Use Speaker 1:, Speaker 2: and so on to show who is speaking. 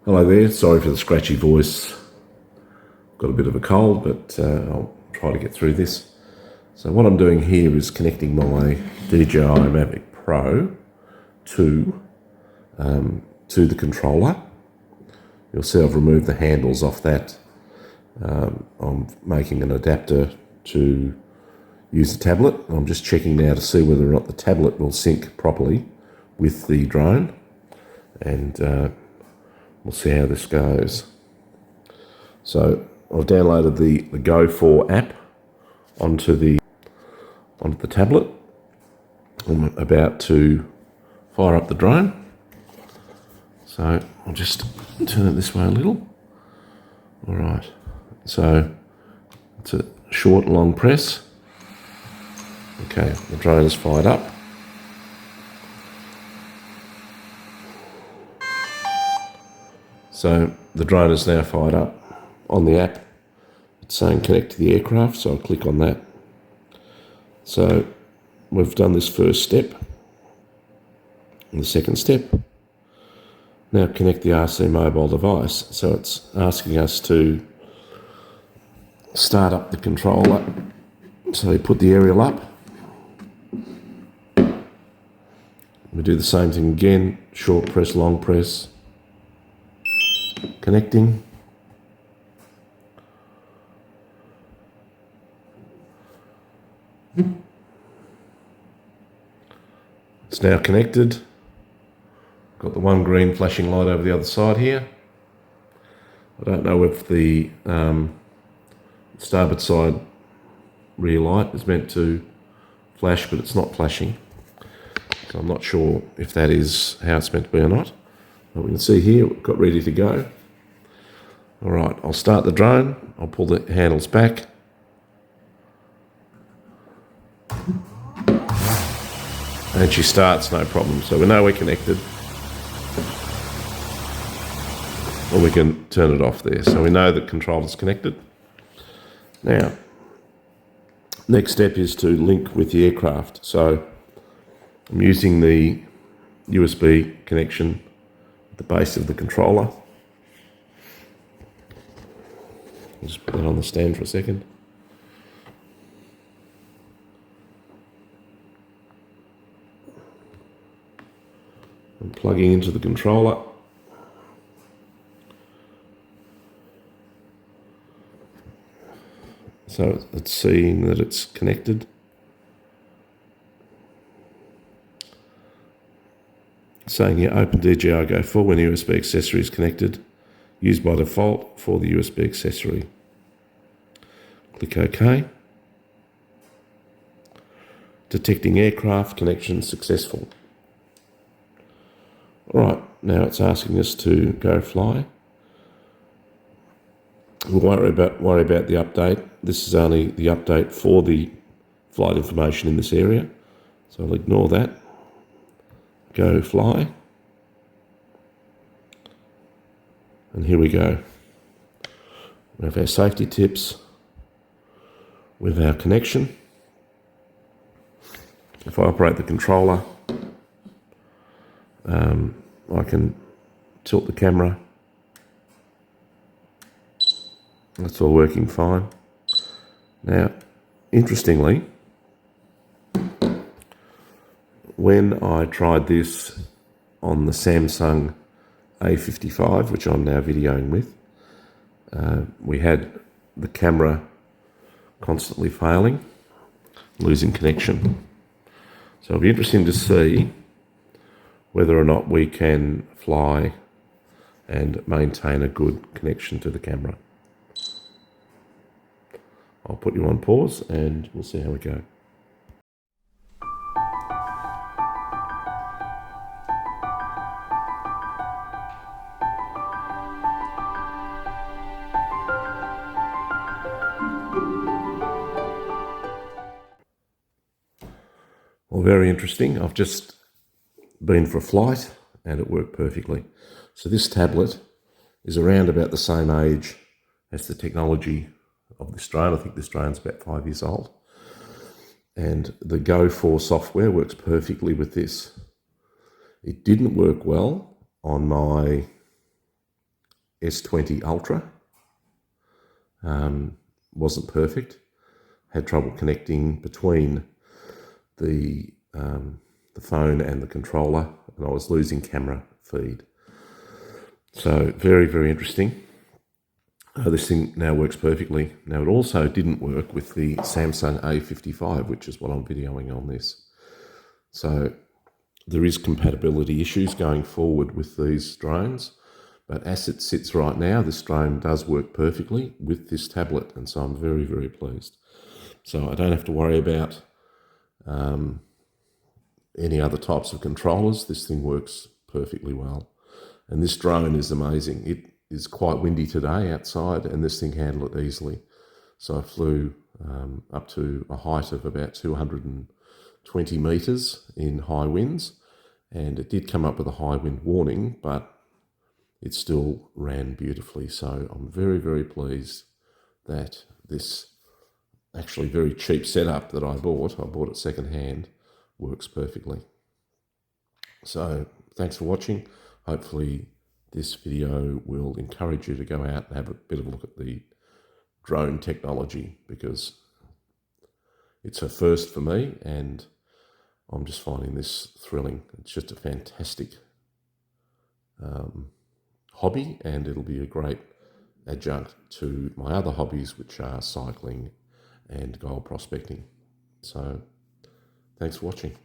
Speaker 1: Hello there, sorry for the scratchy voice. Got a bit of a cold, but I'll try to get through this. So what I'm doing here is connecting my DJI Mavic Pro to the controller. You'll see I've removed the handles off that. I'm making an adapter to use the tablet. I'm just checking now to see whether or not the tablet will sync properly with the drone, and we'll see how this goes. So I've downloaded the GO4 app onto the tablet. I'm about to fire up the drone. So I'll just turn it this way a little. All right. So it's a short, long press. Okay, the drone is fired up. So the drone is now fired up. On the app, it's saying connect to the aircraft, so I'll click on that. So we've done this first step. And the second step, now connect the RC mobile device. So it's asking us to start up the controller. So we put the aerial up. We do the same thing again, short press, long press, connecting. It's now connected. Got the one green flashing light over the other side here. I don't know if the starboard side rear light is meant to flash, but it's not flashing. So I'm not sure if that is how it's meant to be or not. But we can see here, we've got ready to go. All right, I'll start the drone. I'll pull the handles back. And she starts, no problem. So we know we're connected. Or we can turn it off there. So we know the controller's connected. Now, next step is to link with the aircraft. So I'm using the USB connection at the base of the controller. I'll just put that on the stand for a second. I'm plugging into the controller. So it's seeing that it's connected. Saying here, open DJI GO4 when USB accessory is connected. Used by default for the USB accessory. Click OK. Detecting aircraft, connection successful. All right, now it's asking us to go fly. We'll worry about the update. This is only the update for the flight information in this area. So I'll ignore that. Go fly. And here we go. We have our safety tips with our connection. If I operate the controller, I can tilt the camera. That's all working fine. Now, interestingly, when I tried this on the Samsung A55, which I'm now videoing with, we had the camera constantly failing, losing connection. So it'll be interesting to see whether or not we can fly and maintain a good connection to the camera. I'll put you on pause and we'll see how we go. Well, very interesting. I've just been for a flight and it worked perfectly. So this tablet is around about the same age as the technology of this drone. I think this drone's about 5 years old. And the GO4 software works perfectly with this. It didn't work well on my S20 Ultra. Wasn't perfect. Had trouble connecting between the phone and the controller, and I was losing camera feed. So very, very interesting. This thing now works perfectly. Now, it also didn't work with the Samsung A55, which is what I'm videoing on this. So there is compatibility issues going forward with these drones, but as it sits right now, this drone does work perfectly with this tablet, and so I'm very, very pleased. So I don't have to worry about any other types of controllers. This thing works perfectly well. And this drone is amazing. It is quite windy today outside, and this thing handled it easily. So I flew up to a height of about 220 meters in high winds, and it did come up with a high wind warning, but it still ran beautifully. So I'm very, very pleased that this actually very cheap setup that I bought it secondhand, works perfectly. So thanks for watching. Hopefully this video will encourage you to go out and have a bit of a look at the drone technology, because it's a first for me and I'm just finding this thrilling. It's just a fantastic hobby, and it'll be a great adjunct to my other hobbies, which are cycling and gold prospecting. So thanks for watching.